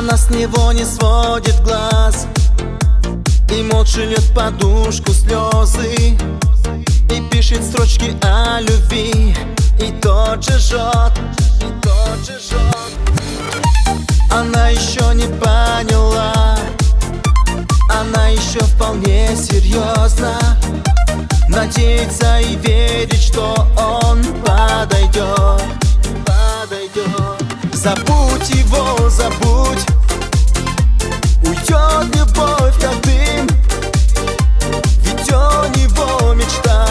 Она с него не сводит глаз и молча льет в подушку слезы, и пишет строчки о любви, и тот же жжет, и тот же жжет. Она еще не поняла, она еще вполне серьезно надеется и верит, что он подойдет, подойдет. Забудь его, забудь, уйдет любовь как дым, ведь у него мечта